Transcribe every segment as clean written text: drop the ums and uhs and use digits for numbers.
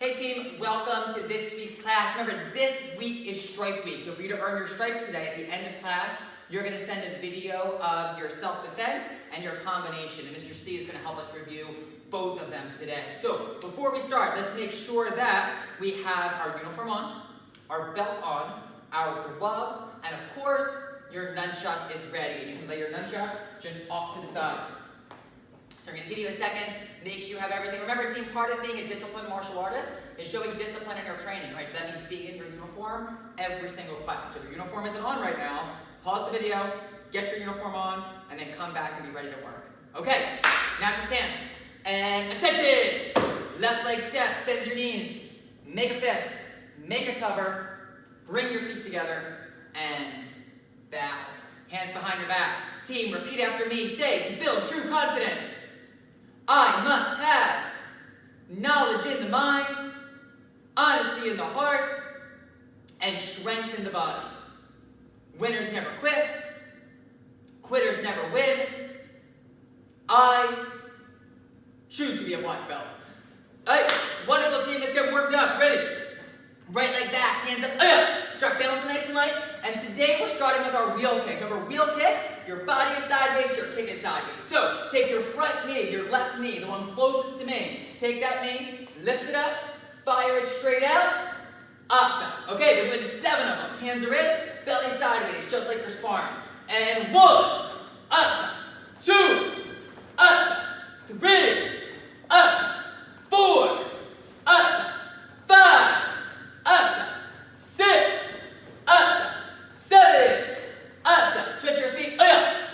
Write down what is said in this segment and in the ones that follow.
Hey team, welcome to this week's class. Remember, this week is stripe week. So for you to earn your stripe today at the end of class, you're going to send a video of your self-defense and your combination. And Mr. C is going to help us review both of them today. So before we start, let's make sure that we have our uniform on, our belt on, our gloves, and of course, your nunchuck is ready. You can lay your nunchuck just off to the side. So I'm going to give you a second, make sure you have everything. Remember, team, part of being a disciplined martial artist is showing discipline in your training, right? So that means being in your uniform every single class. So if your uniform isn't on right now, pause the video, get your uniform on, and then come back and be ready to work. Okay, natural stance. And attention! Left leg step, bend your knees, make a fist, make a cover, bring your feet together, and bow. Hands behind your back. Team, repeat after me. Say, to build true confidence, I must have knowledge in the mind, honesty in the heart, and strength in the body. Winners never quit. Quitters never win. I choose to be a black belt. All right, wonderful team. Let's get warmed up. Ready? Right leg back, hands up. Start balancing nice and light. And today we're starting with our wheel kick. Remember, wheel kick, your body is sideways, your kick is sideways. So take your front knee, your left knee, the one closest to me. Take that knee, lift it up, fire it straight out. Awesome. Okay, we're doing 7 of them. Hands are in, belly sideways, just like you're sparring. And 1, awesome. 2, awesome. 3, awesome. 4, awesome. 5, awesome. 6, awesome. 7, awesome. Switch your feet.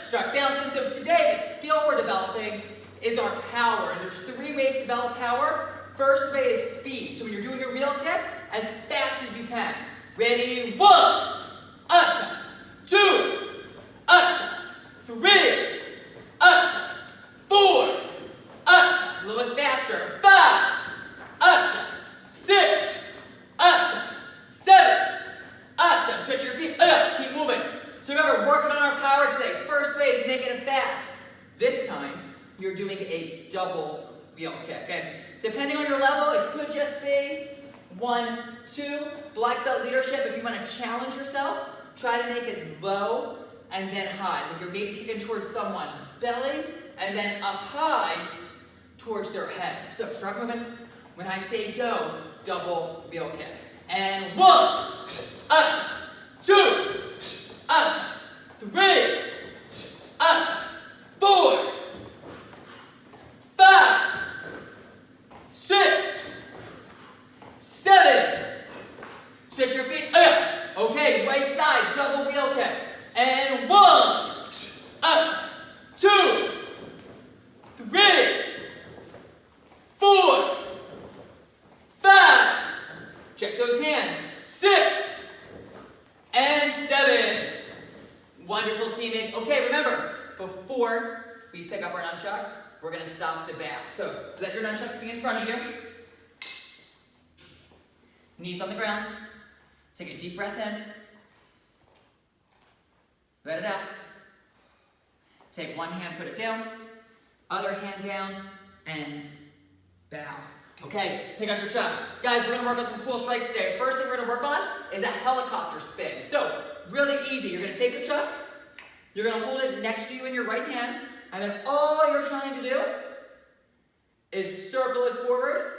Start bouncing. So today, the skill we're developing is our power. And there's 3 ways to develop power. First way is speed. So when you're doing your wheel kick, as fast as you can. Ready? 1, awesome. 2, awesome. 3, awesome. 4, awesome. A little bit faster. 5, awesome. 6, awesome. 7, awesome. Switch your feet. Keep moving. So remember, working on our power today. First way is making it fast. This time, you're doing a double wheel kick. And depending on your level, it could just be 1, 2. Black belt leadership, if you want to challenge yourself, try to make it low and then high. Like you're maybe kicking towards someone's belly and then up high towards their head. So start moving. When I say go, double wheel kick. And 1, awesome. 2, awesome. 3, awesome. 4, 5, 6, 7. Switch your feet. Okay, right side, double wheel kick. And 1, awesome. 2, 3, 4, 5. Check those hands. 6 and 7. Wonderful teammates. Okay, remember, before we pick up our nunchucks, we're going to stop to bow. So let your nunchucks be in front of you. Knees on the ground. Take a deep breath in. Let it out. Take one hand, put it down. Other hand down, and bow. Okay, pick up your chucks. Guys, we're going to work on some cool strikes today. First thing we're going to work on is a helicopter spin. So, really easy. You're going to take the chuck. You're going to hold it next to you in your right hand. And then all you're trying to do is circle it forward.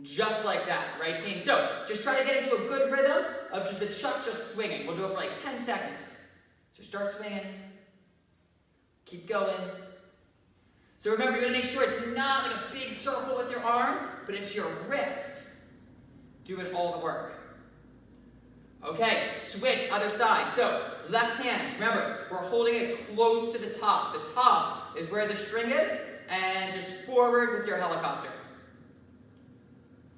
Just like that, right team? So, just try to get into a good rhythm of the chuck just swinging. We'll do it for like 10 seconds. So start swinging. Keep going. So remember, you're going to make sure it's not like a big circle with your arm, but it's your wrist doing all the work. Okay, switch, other side. So, left hand, remember, we're holding it close to the top. The top is where the string is, and just forward with your helicopter.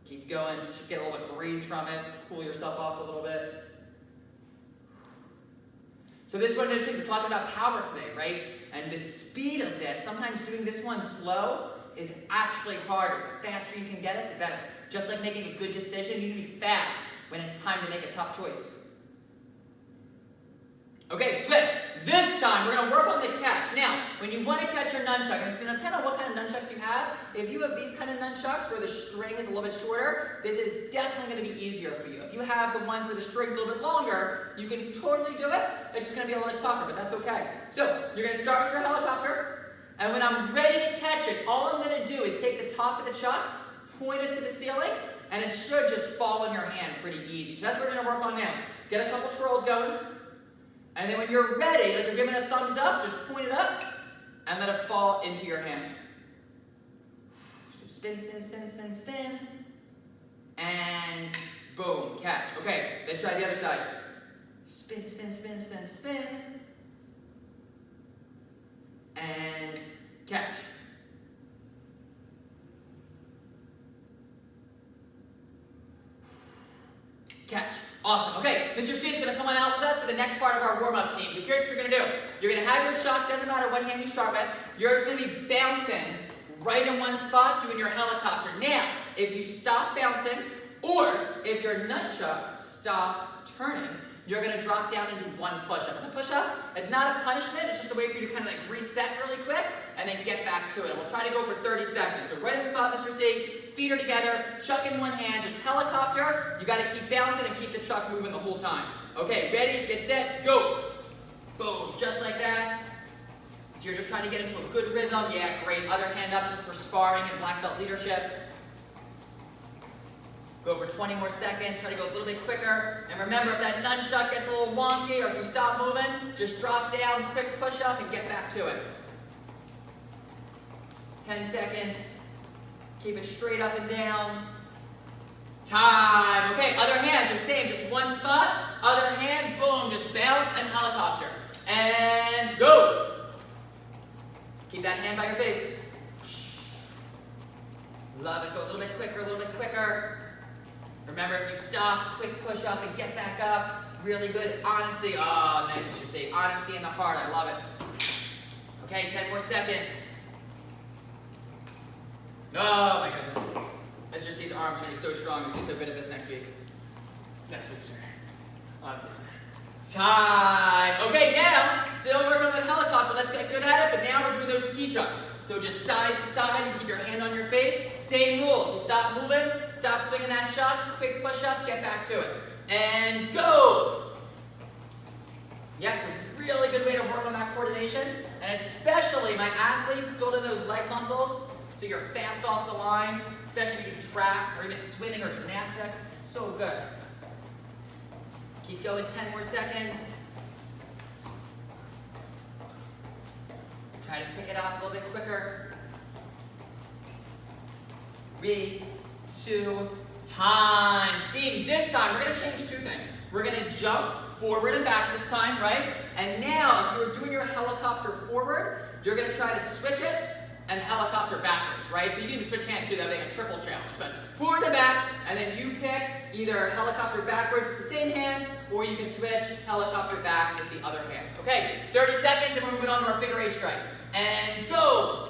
Keep going. You should get a little bit of breeze from it. Cool yourself off a little bit. So this one, we're talking about power today, right? And the speed of this, sometimes doing this one slow is actually harder. The faster you can get it, the better. Just like making a good decision, you need to be fast when it's time to make a tough choice. Okay, switch. This time, we're going to work on the catch. Now, when you want to catch your nunchuck, and it's going to depend on what kind of nunchucks you have. If you have these kind of nunchucks where the string is a little bit shorter, this is definitely going to be easier for you. If you have the ones where the string's a little bit longer, you can totally do it. It's just going to be a little bit tougher, but that's okay. So, you're going to start with your helicopter, and when I'm ready to catch it, all I'm going to do is take the top of the chuck, point it to the ceiling, and it should just fall in your hand pretty easy. So that's what we're going to work on now. Get a couple twirls going. And then when you're ready, like you're giving a thumbs up, just point it up and let it fall into your hands. So spin, spin, spin, spin, spin. And boom, catch. Okay, let's try the other side. Spin, spin, spin, spin, spin. And catch. Catch. Awesome. Okay, Mr. C is going to come on out with us for the next part of our warm-up team. So here's what you're going to do. You're going to have your chuck, doesn't matter what hand you start with, you're just going to be bouncing right in one spot doing your helicopter. Now, if you stop bouncing, or if your nunchuck stops turning, you're going to drop down and do one push-up. And the push-up is not a punishment, it's just a way for you to kind of like reset really quick and then get back to it. And we'll try to go for 30 seconds. So right in the spot, Mr. C, feet are together, chuck in one hand, just helicopter. You got to keep bouncing and keep the chuck moving the whole time. Okay, ready, get set, go. Boom, just like that. So you're just trying to get into a good rhythm. Yeah, great. Other hand up just for sparring and black belt leadership. Go for 20 more seconds, try to go a little bit quicker. And remember, if that nunchuck gets a little wonky or if you stop moving, just drop down, quick push up, and get back to it. 10 seconds. Keep it straight up and down. Time. Okay, other hand, so same, just one spot. Other hand, boom, just bounce and helicopter. And go. Keep that hand by your face. Love it. Go a little bit quicker, a little bit quicker. Remember, if you stop, quick push up and get back up. Really good honesty. Oh, nice, Mr. C. Honesty in the heart. I love it. Okay, 10 more seconds. Oh, my goodness. Mr. C's arms are going to be so strong. He's going to be so good at this next week. Next week, sir. On Time. Okay, now, still working on that helicopter. Let's get good at it, but now we're doing those ski jumps. So just side to side, you keep your hand on your face. Same rules. You stop moving, stop swinging that chuck, quick push up, get back to it. And go! Yep, it's a really good way to work on that coordination. And especially my athletes building those leg muscles so you're fast off the line, especially if you do track or even swimming or gymnastics. So good. Keep going, 10 more seconds. Try to pick it up a little bit quicker. 3, 2, time. Team, this time we're going to change two things. We're going to jump forward and back this time, right? And now, if you were doing your helicopter forward, you're going to try to switch it and helicopter backwards, right? So you can even switch hands too, that would make a triple challenge. But forward and back, and then you pick either helicopter backwards with the same hand, or you can switch helicopter back with the other hand. Okay, 30 seconds, and we're moving on to our figure 8 strikes. And go!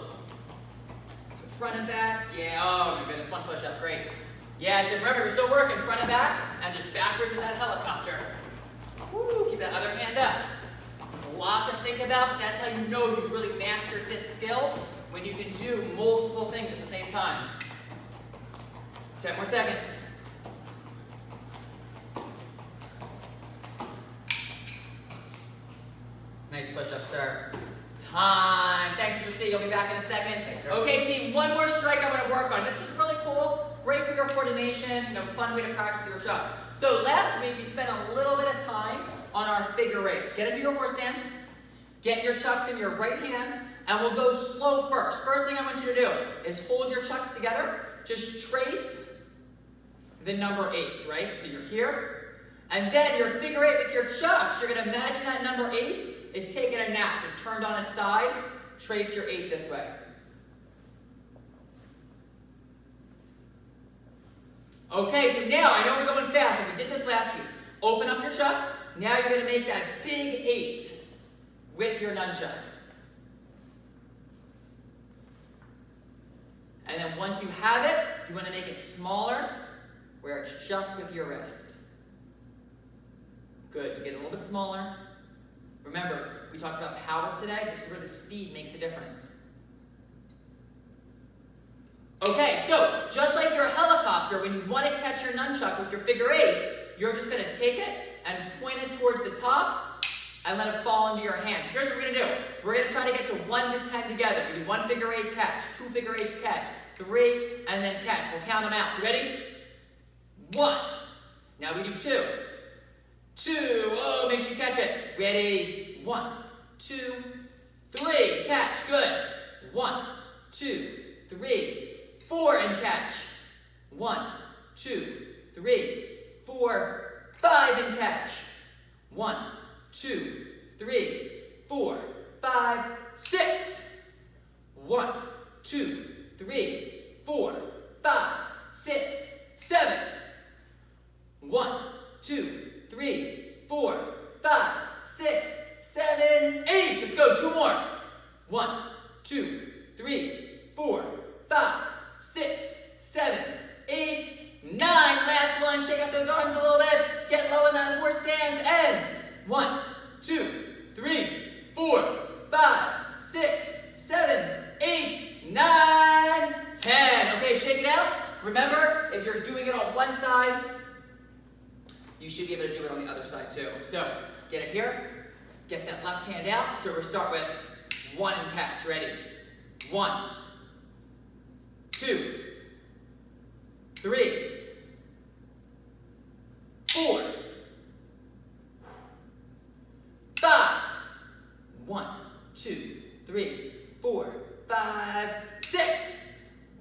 So front and back, yeah, oh my goodness, one push-up, great. Yes, and remember, we're still working front and back, and just backwards with that helicopter. Woo, keep that other hand up. A lot to think about, but that's how you know you've really mastered this skill, when you can do multiple things at the same time. 10 more seconds. Nice push-up, sir. Time. Thanks, Mr. C. You'll be back in a second. Thanks, sir. Okay, team, one more strike I'm going to work on. This is really cool. Great for your coordination. Fun way to practice with your chucks. So last week, we spent a little bit of time on our figure 8. Get into your horse stance. Get your chucks in your right hand. And we'll go slow first. First thing I want you to do is hold your chucks together. Just trace the number 8, right? So you're here. And then your figure 8 with your chucks, you're going to imagine that number 8 is taking a nap. It's turned on its side. Trace your 8 this way. Okay, so now, I know we're going fast, but we did this last week. Open up your chuck. Now you're going to make that big 8 with your nunchuck. And then once you have it, you want to make it smaller, where it's just with your wrist. Good, so get it a little bit smaller, Remember, we talked about power today. This is where the speed makes a difference. Okay, so just like your helicopter, when you want to catch your nunchuck with your figure 8, you're just going to take it and point it towards the top and let it fall into your hand. Here's what we're going to do. We're going to try to get to 1 to 10 together. We do 1 figure 8 catch, 2 figure 8s catch, 3, and then catch. We'll count them out. So ready? 1. Now we do 2. 2. Oh, make sure you catch it. Ready? 1, 2, 3. Catch. Good. 1, 2, 3, 4, and catch. 1, 2, 3, 4, 5, and catch. 1, 2, 3, 4, 5, 6. 1, 2, 3, 4, 5, 6, 7. 1, 2, 3, 4, 5, 6, 7, 8. Let's go. 2 more. 1, 2, 3, 4, 5, 6, 7, 8, 9. Last one. Shake out those arms a little bit. Get low in that horse stance. And 1, 2, 3, 4, 5, 6, 7, 8, 9, 10. Okay, shake it out. Remember, if you're doing it on one side, you should be able to do it on the other side too. So, get it here. Get that left hand out. So we'll start with 1 and catch. Ready? 1, 2, 3, 4, 5. 1, 2, 3, 4, 5, 6.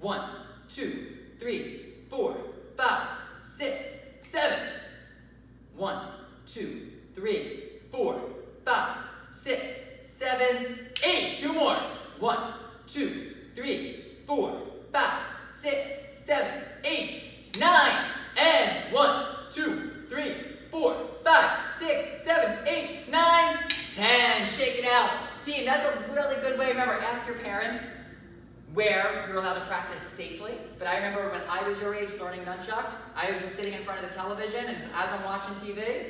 1, 2, 3, 4, 5, 6, 7. 1, 2, 3, 4, 5, 6, 7, 8. 2 more. 1, 2, 3, 4, 5, 6, 7, 8, 9. And 1, 2, 3, 4, 5, 6, 7, 8, 9, 10. Shake it out. Team, that's a really good way. Remember, ask your parents where you're allowed to practice safely. But I remember when I was your age learning nunchucks, I would be sitting in front of the television, and just as I'm watching TV,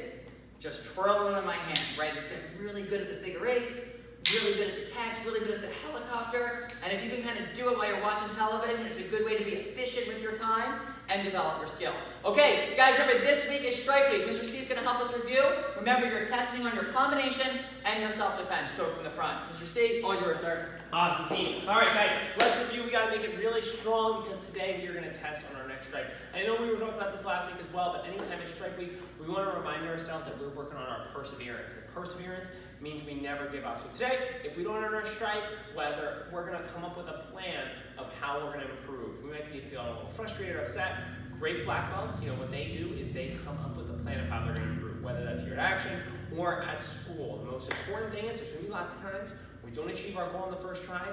just twirling them in my hand, right? Just get really good at the figure 8, really good at the catch, really good at the helicopter. And if you can kind of do it while you're watching television, it's a good way to be efficient with your time and develop your skill. Okay, guys, remember this week is Strike Week. Mr. C is going to help us review. Remember, you're testing on your combination and your self-defense. Stroke from the front. Mr. C, all yours, sir. Awesome, team. All right, guys, let's review. We got to make it really strong because today we are going to test on our next strike. I know we were talking about this last week as well, but anytime it's Strike Week, we want to remind ourselves that we're working on our perseverance. And perseverance means we never give up. So today, if we don't earn our strike, whether we're going to come up with a plan of how we're going to improve. We might be feeling a little frustrated or upset. Great black belts, what they do is they come up with a plan of how they're going to improve, whether that's here at Action or at school. The most important thing is there's going to be lots of times we don't achieve our goal on the first try.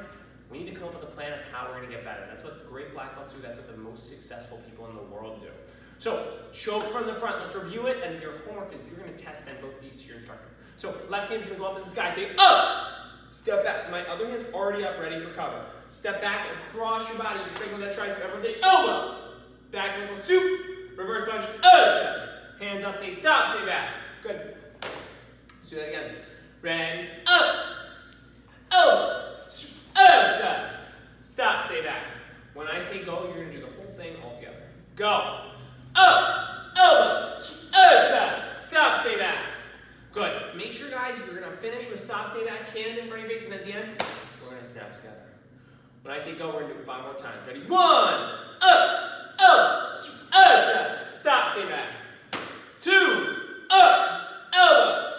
We need to come up with a plan of how we're going to get better. That's what great black belts do. That's what the most successful people in the world do. So, choke from the front. Let's review it. And your homework is you're going to test send both these to your instructor. So, left hand's going to go up in the sky. Say, up! Step back. My other hand's already up, ready for cover. Step back across your body. You straighten with that tricep. Everyone say, elbow! Back, and goes, soup! Reverse punch, step. Hands up, say, stop, stay back. Good. Let's do that again. Ready, up! Elbow! Step. Stop, stay back. When I say go, you're going to do the whole thing all together. Go. Up! Elbow! Step. Stop, stay back. Good. Make sure, guys, you're going to finish with stop, stay back, hands in front of your face, and at the end, we're going to snap together. When I say go, we're going to do it 5 more times. Ready? 1, up! Elbow! Stop, stay back. 2, up! Elbow!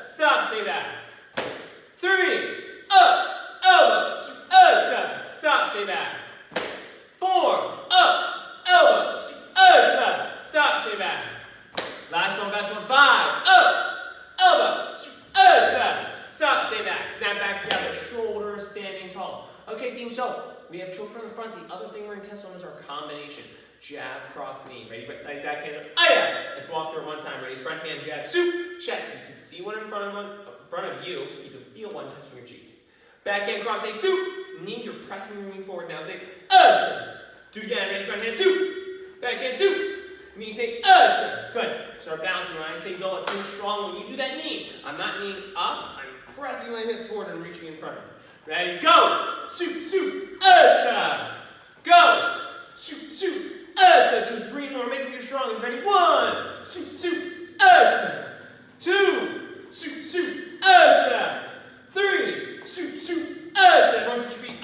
Stop, stay back. 3, up! Elbow! Stop, stay back. 4, up! Elbow! Stop, stay back. Last one, best one. 5, up! Elbow! Stop, stay back. Snap back together. Shoulders standing tall. Okay, team, so we have choke from the front. The other thing we're going to test on is our combination. Jab, cross, knee. Ready? Like back hand. Let's walk through it one time. Ready? Front hand, jab, soup. Check. You can see one in front of you. You can feel one touching your cheek. Back hand, cross, say, soup. Knee, you're pressing your knee forward now. Say, do it again. Ready? Front hand, soup. Back hand, soup. When you say asa, good. Start bouncing. When I say go, let's finish strong. When you do that knee, I'm not kneeing up. I'm pressing my hips forward and reaching in front of me. Ready? Go. Shoot, asa. Go. Shoot, asa. So 3 more. Make them your strongest. Ready? 1. Shoot, asa. 2. Shoot, asa. 3. Shoot, asa. Everyone should be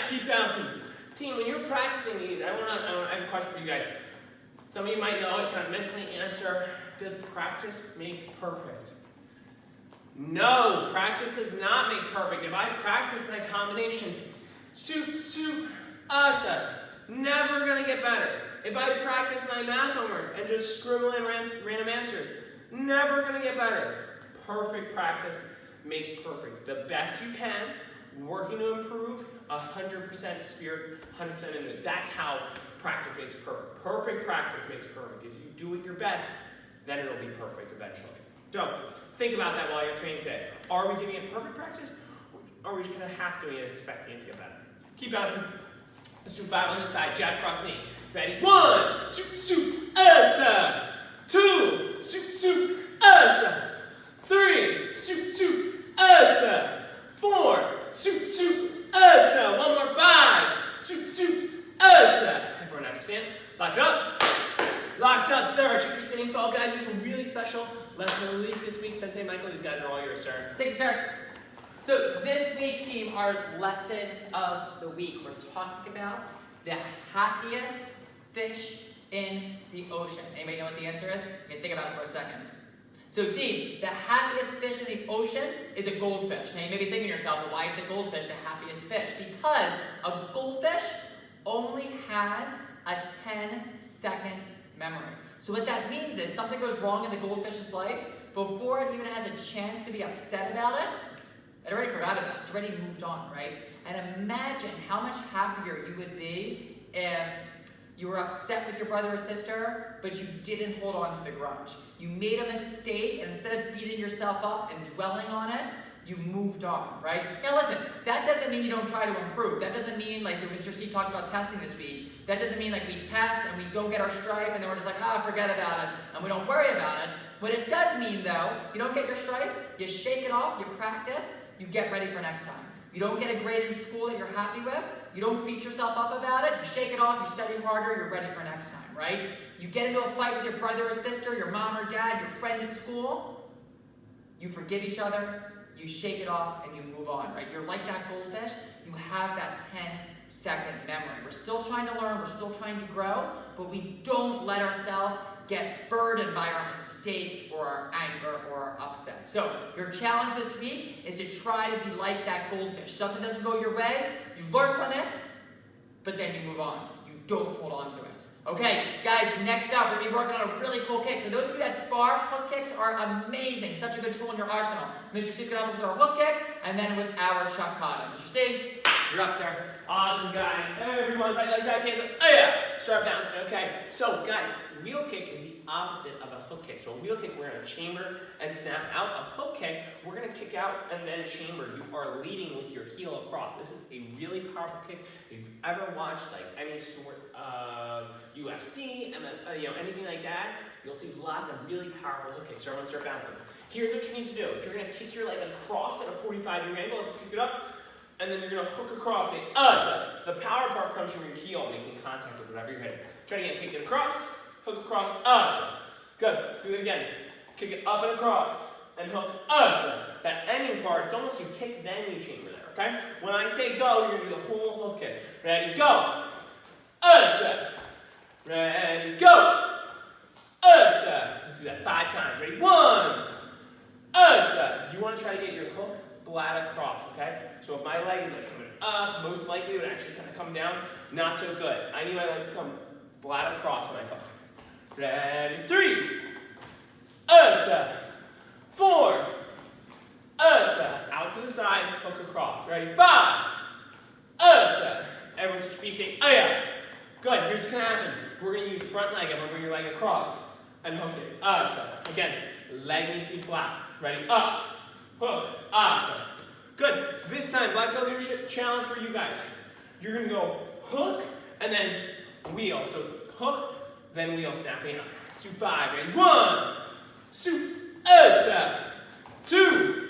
keep bouncing. Team, when you're practicing these, I have a question for you guys. Some of you might know it, kind of mentally answer, does practice make perfect? No, practice does not make perfect. If I practice my combination, shoot, asa, never gonna get better. If I practice my math homework and just scribble in random answers, never gonna get better. Perfect practice makes perfect. The best you can, working to improve, 100% spirit, 100% into it. That's how practice makes perfect. Perfect practice makes perfect. If you do it your best, then it'll be perfect eventually. So, think about that while you're training today. Are we giving it perfect practice, or are we just going to half doing it and expecting it to get better? Keep bouncing. Let's do 5 on the side. Jab, cross, knee. Ready? 1, shoot, asa. 2, shoot, asa. 3, shoot, asa. 4, shoot, asa. 1 more, 5, shoot, asa. Everyone understands? Lock it up. Locked up, sir. Check your sitting tall, guys. We have a really special lesson of the week this week. Sensei Michael, these guys are all yours, sir. Thank you, sir. So this week, team, our lesson of the week, we're talking about the happiest fish in the ocean. Anybody know what the answer is? You can think about it for a second. So team, the happiest fish in the ocean is a goldfish. Now you may be thinking to yourself, well, why is the goldfish the happiest fish? Because a goldfish only has a 10-second memory. So what that means is something goes wrong in the goldfish's life, before it even has a chance to be upset about it, it already forgot about it. It's already moved on, right? And imagine how much happier you would be if you were upset with your brother or sister, but you didn't hold on to the grudge. You made a mistake, and instead of beating yourself up and dwelling on it, you moved on, right? Now listen, that doesn't mean you don't try to improve. That doesn't mean, like Mr. C talked about testing this week, that doesn't mean like we test and we go get our stripe and then we're just like, forget about it, and we don't worry about it. What it does mean though, you don't get your stripe, you shake it off, you practice, you get ready for next time. You don't get a grade in school that you're happy with, you don't beat yourself up about it, you shake it off, you study harder, you're ready for next time, right? You get into a fight with your brother or sister, your mom or dad, your friend at school, you forgive each other, you shake it off, and you move on, right? You're like that goldfish, you have that 10-second memory. We're still trying to learn, we're still trying to grow, but we don't let ourselves get burdened by our mistakes or our anger or our upset. So, your challenge this week is to try to be like that goldfish. Something doesn't go your way, you learn from it, but then you move on. You don't hold on to it. Okay, guys, next up, we're going to be working on a really cool kick. For those of you that spar, hook kicks are amazing. Such a good tool in your arsenal. Mr. C's going to help us with our hook kick, and then with our chuck kata. Mr. C, you're up, sir. Awesome, guys. Everyone, fight like that. Start bouncing. Okay, so guys, wheel kick is the opposite of a hook kick. So a wheel kick, we're going to chamber and snap out. A hook kick, we're going to kick out and then chamber. You are leading with your heel across. This is a really powerful kick. If you've ever watched like any sort of UFC and anything like that, you'll see lots of really powerful hook kicks. So everyone start bouncing. Here's what you need to do. You're going to kick your leg across at a 45-degree angle and pick it up. And then you're going to hook across it. The power part comes from your heel making contact with whatever you're hitting. Try to kick it across, hook across, Good. Let's do it again. Kick it up and across, and hook, That ending part, it's almost you kick, then you chamber there, okay? When I say go, you're going to do the whole hook kick. Ready, go. Ready, go. Let's do that 5 times. Ready, 1. You want to try to get your hook flat across, okay? So if my leg is like coming up, most likely it would actually kind of come down. Not so good. I need my leg to come flat across my hook. Ready, 3. 4. Out to the side, hook across. Ready, 5. Everyone switch feet, take, Good, here's what's gonna happen. We're gonna use front leg, I'm gonna bring your leg across and hook it. Again, leg needs to be flat. Ready, up. Hook, Good. This time, Black Belt Leadership Challenge for you guys. You're going to go hook and then wheel. So it's hook, then wheel, snapping up. Let's do 5. Ready? 1. Su, asa. 2.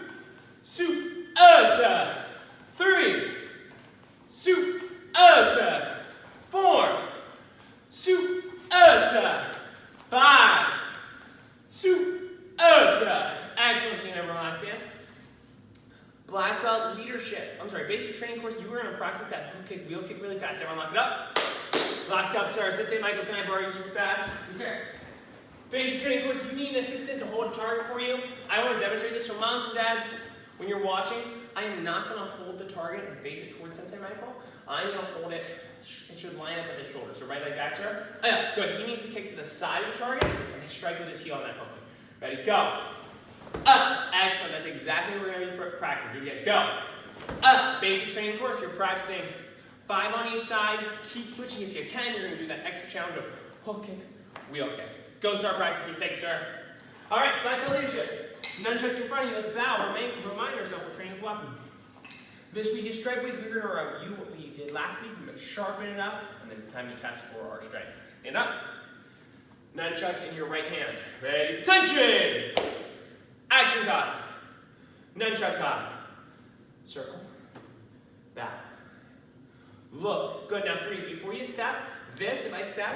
Su, asa. 3. Su, asa. 4. Su, asa. 5. Su, asa. Excellent, team. Everyone, last dance. Black belt leadership. Basic training course. You were going to practice that hook kick, wheel kick really fast. Everyone, lock it up. Locked up, sir. Sensei Michael, can I borrow you super fast? Yes, sir. Basic training course. You need an assistant to hold a target for you. I want to demonstrate this for moms and dads. When you're watching, I am not going to hold the target and face it towards Sensei Michael. I'm going to hold it. It should line up with his shoulder. So right leg back, sir. Oh, yeah. Good. He needs to kick to the side of the target and strike with his heel on that hook kick. Ready? Go. Excellent. That's exactly what we're going to be practicing. Do it again. Go. Basic training course. You're practicing 5 on each side. Keep switching if you can. You're going to do that extra challenge of hook kick, wheel kick. Go start practicing. Thank you, sir. All right, black belt leadership. Nunchucks in front of you. Let's bow. Remind ourselves we're training with weapon. This week is strike week. We're going to review what we did last week. We're going to sharpen it up, and then it's time to test for our strike. Stand up. Nunchucks in your right hand. Ready? Attention! Action kata. Nunchuck kata. Circle. Bow. Look. Good. Now freeze. Before you step, if I step,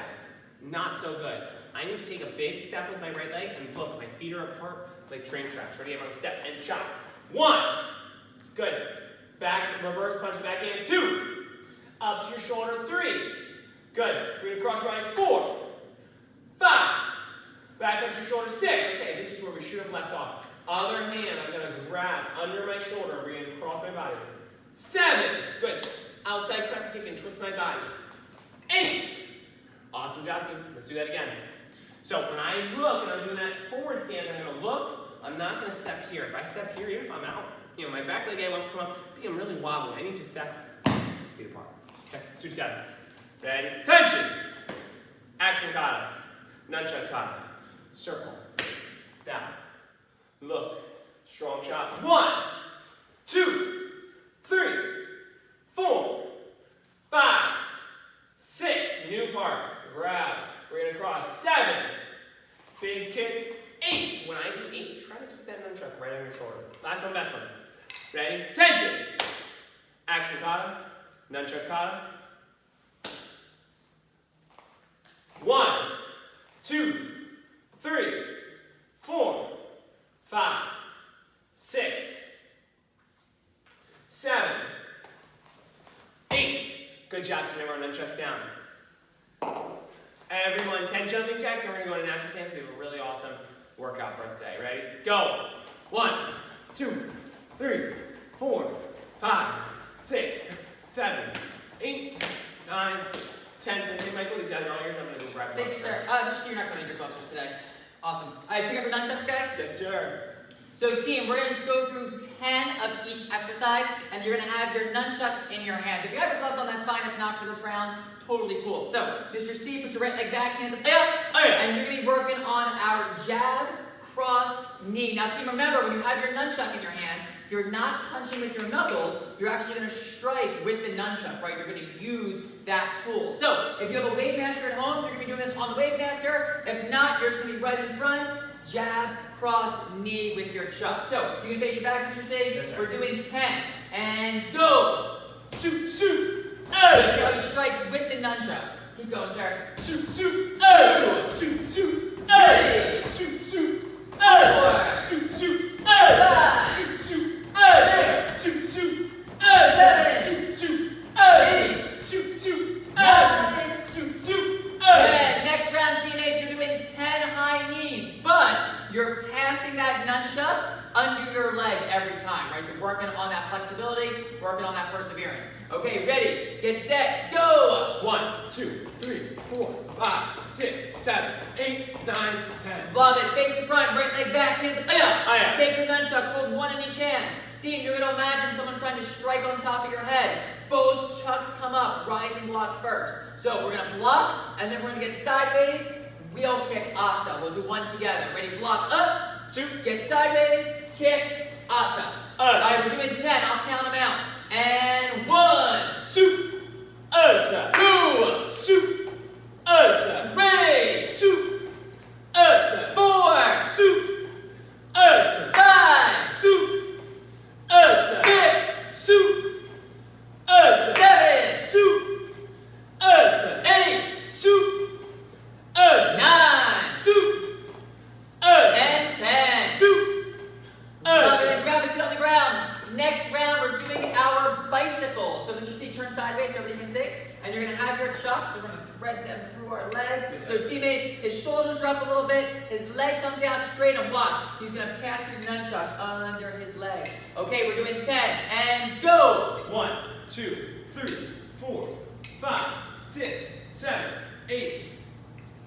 not so good. I need to take a big step with my right leg and look. My feet are apart like train tracks. Ready? Everyone step and shot. 1. Good. Back, reverse punch back in. 2. Up to your shoulder. 3. Good. Bring it across right. 4. 5. Back up to your shoulder. 6. Okay, this is where we should have left off. Other hand, I'm going to grab under my shoulder and bring it across my body. 7. Good. Outside press kick and twist my body. 8. Awesome job, team. Let's do that again. So when I look and I'm doing that forward stance, I'm going to look. I'm not going to step here. If I step here, even if I'm out, my back leg wants to come up, I'm really wobbly. I need to step feet apart. Okay, let's do together. Ready? Attention! Action kata. Nunchuck kata. Circle. Down. Look. Strong shot. 1, 2, 3, 4, 5, 6. New part. Grab. Bring it across. 7. Big kick. 8. When I do 8, try to keep that nunchuck right on your shoulder. Last one, best one. Ready? Tension. Action kata. Nunchuck kata. 1, 2, 3, 4, 5, 6, 7, 8. Good job, team. Everyone, nunchucks down. Everyone, 10 jumping jacks, and we're going to go to natural stance. We have a really awesome workout for us today. Ready? Go. 1, 2, 3, 4, 5, 6, 7, 8, 9, 10. Sensei Michael, these guys are all yours. I'm going to go grab them. Thank you, sir. You're not going to need your gloves for today. Awesome. All right, pick up your nunchucks, guys. Yes, sir. So, team, we're going to go through 10 of each exercise, and you're going to have your nunchucks in your hands. If you have your gloves on, that's fine. If not for this round, totally cool. So, Mr. C, put your right leg back, hands up, and you're going to be working on our jab, cross, knee. Now, team, remember, when you have your nunchuck in your hand, you're not punching with your knuckles. You're actually going to strike with the nunchuck, right? You're going to use that tool. So, if you have a Wave Master at home, you're going to be doing this on the Wave Master. If not, you're just going to be right in front, jab, cross, knee with your chuck. So, you can face your back, Mr. C. Yes, sir. We're doing 10. And go! Shoot, shoot, Let's see how he strikes with the nunchuck. Keep going, sir. shoot, shoot, shoot, shoot, shoot, shoot, shoot, shoot, shoot, Five, shoot, shoot, six, shoot, shoot, 7, shoot, shoot, 8, shoot, shoot, 9, shoot, shoot, 10. Next round, teammates, you're doing 10 high knees, but you're passing that nunchuck under your leg every time, right? So working on that flexibility, working on that perseverance. Okay, ready, get set, go! 1, 2, 3, 4, 5, 6, 7, 8, 9, 10. Love it. Face the front, right leg back, hands up. Aya. Take your nunchucks, hold one in each hand. Team, you're going to imagine someone's trying to strike on top of your head. Both chucks come up, rising block first. So we're going to block, and then we're going to get sideways, wheel kick, asa. We'll do one together. Ready, block up, Shoot. get sideways, kick, asa. All right, we're doing 10. I'll count them out. And 1, Shoot. Asa. 2, Shoot. Asa. 3, Shoot. thread them through our leg. Yes, So sir. teammates, his shoulders are up a little bit, his leg comes out straight, and watch. He's gonna pass his nunchuck under his legs. Okay, we're doing 10, and go! 1, 2, 3, 4, 5, 6, 7, 8,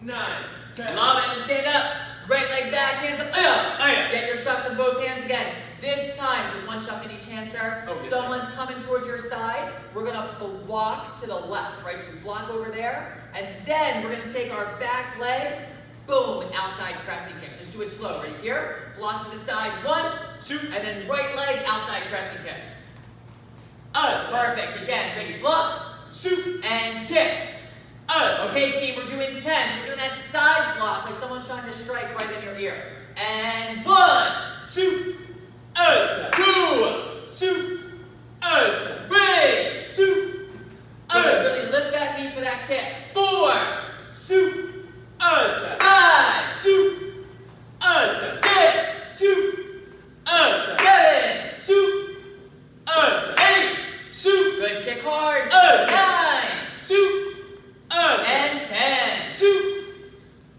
9, 10. Love it, and stand up. Right leg back, hands up. Aya. Get your chucks on both hands again. This time, so one chuck in each hand, sir. Oh, yes, Someone's coming towards your side. We're gonna block to the left, right? So we block over there, and then we're gonna take our back leg, boom, outside crescent kick. Just do it slow. Ready? Here, block to the side, 1, 2, and then right leg, outside crescent kick. us. Perfect. Again, ready? Block, Shoot, and kick. us. Okay, team, we're doing 10. So we're doing that side block, like someone's trying to strike right in your ear. And 1, Shoot, us. 2, Shoot, us. 3. Shoot, Good. us. Really lift that knee for that kick. 4, Shoot, us. 5, Shoot, us. 6, Shoot, us. 7, Shoot, us. 8. Shoot, Good. Kick hard. Us. 9 shoot, us. and 10. Shoot,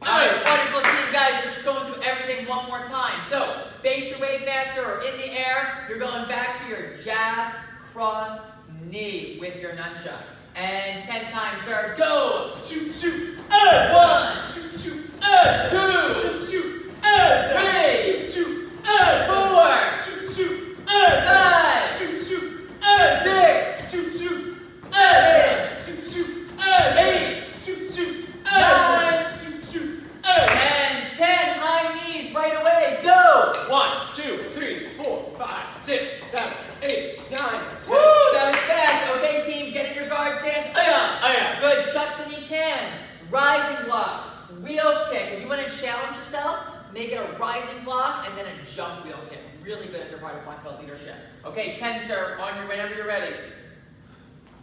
All right, us. wonderful team, guys. We're just going through everything one more time. So, face your way faster or in the air. You're going back to your jab, cross, knee with your nunchuck. And 10 times, sir. Go. Shoot, shoot, us. 1, Shoot, shoot, us. 2, Shoot, shoot, us. 3, Shoot, shoot, us. 4, Shoot, shoot, us. 5, Shoot, shoot, us. 6, Shoot, shoot, 7, shoot, shoot, us. 8, Shoot, shoot, 9, us. Shoot, shoot, us. and 10 high knees right away. Go. 1, 2, 3, 4, 5, 6, 7, 8, 9, 10. Woo, that was fast. Okay, team, get in your guard stance. Aya. Good. Chucks in each hand. Rising block. Wheel kick. If you want to challenge yourself, make it a rising block and then a jump wheel kick. Really good if you're part of black belt leadership. Okay, 10, sir. On your whenever you're ready.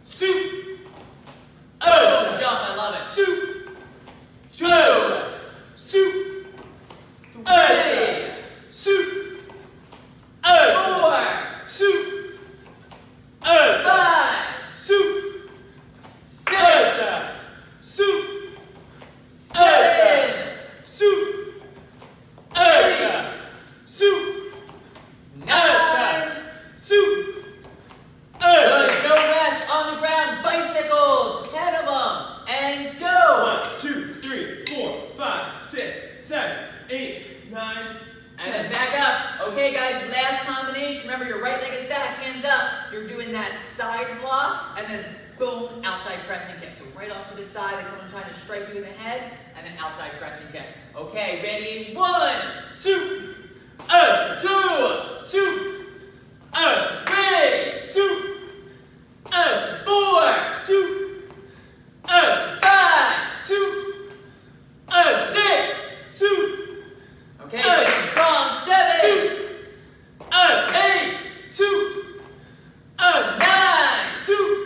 Shoot, Oh, us. jump. I love it. Shoot, 2, us. Shoot, us. 3, Shoot, us. 4, Shoot, us. 5, Shoot, 6, us. Shoot, 7, shoot, us. Shoot, 9. shoot, us. Good. No rest on the ground. Bicycles. 10 of them. And go. 1, 2, 3, 4, 5, 6, 7, 8, 9, And then back up. Okay, guys, last combination. Remember, your right leg is back, hands up. You're doing that side block, and then boom, outside crescent kick. So right off to the side, like someone trying to strike you in the head, and then outside crescent kick. Okay, ready? 1, shoot, us. 2, Shoot, us. 3, Shoot, us. 4, Shoot, us. 5, Shoot, us. 6. Shoot, Okay, Us. finish strong. 7, shoot, us. 8, Shoot, us. 9, Shoot,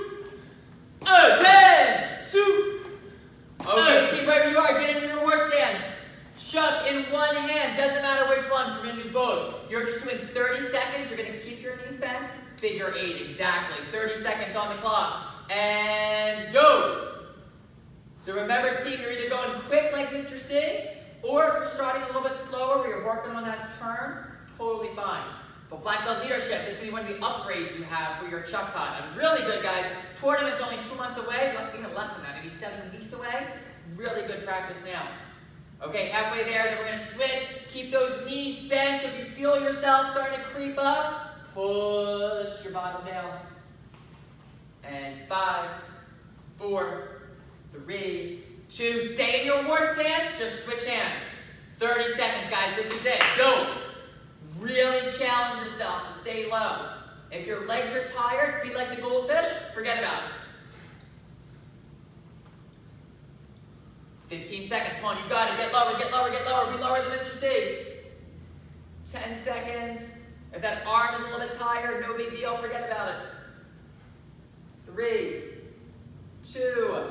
us. 10. Shoot, Okay, Us. see wherever you are, get into your war stance. Chuck in one hand, doesn't matter which ones, we're gonna do both. You're just doing 30 seconds, you're gonna keep your knees bent. Figure 8, exactly. 30 seconds on the clock. And go! So remember, team, you're either going quick like Mr. C, or if you're starting a little bit slower where you're working on that turn, totally fine. But black belt leadership, this is gonna be one of the upgrades you have for your chuck cut. And really good, guys. Tournament's only 2 months away, even less than that, maybe 7 weeks away. Really good practice now. Okay, halfway there, then we're gonna switch. Keep those knees bent, so if you feel yourself starting to creep up, push your bottom down. And 5, 4, 3, 2, stay in your war stance, just switch hands. 30 seconds, guys, this is it, go. Really challenge yourself to stay low. If your legs are tired, be like the goldfish, forget about it. 15 seconds, come on, you got it, get lower, get lower, get lower, be lower than Mr. C. 10 seconds. If that arm is a little bit tired, no big deal, forget about it. 3, 2,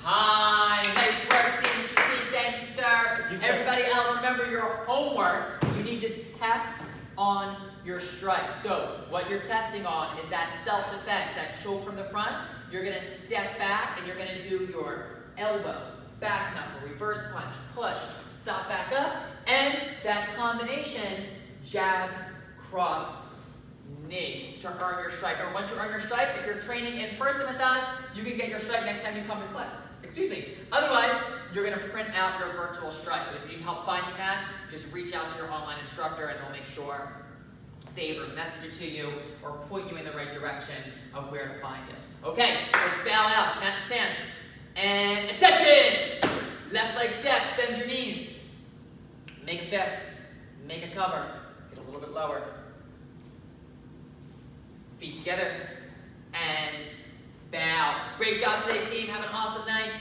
time. Nice work, team. Mr. C, thank you, sir. Thank you, sir. Everybody else, remember your homework. You need to test on your strike. So what you're testing on is that self-defense, that choke from the front. You're gonna step back and you're gonna do your elbow, back knuckle, reverse punch, push, stop back up, and that combination, jab, cross, knee to earn your stripe. And once you earn your stripe, if you're training in person with us, you can get your stripe next time you come to class. Excuse me. Otherwise, you're going to print out your virtual stripe. But if you need help finding that, just reach out to your online instructor and they'll make sure they either message it to you or point you in the right direction of where to find it. Okay, let's bow out, snatch stance. And attention! Left leg steps, bend your knees. Make a fist, make a cover. Get a little bit lower. Feet together, and bow. Great job today, team. Have an awesome night.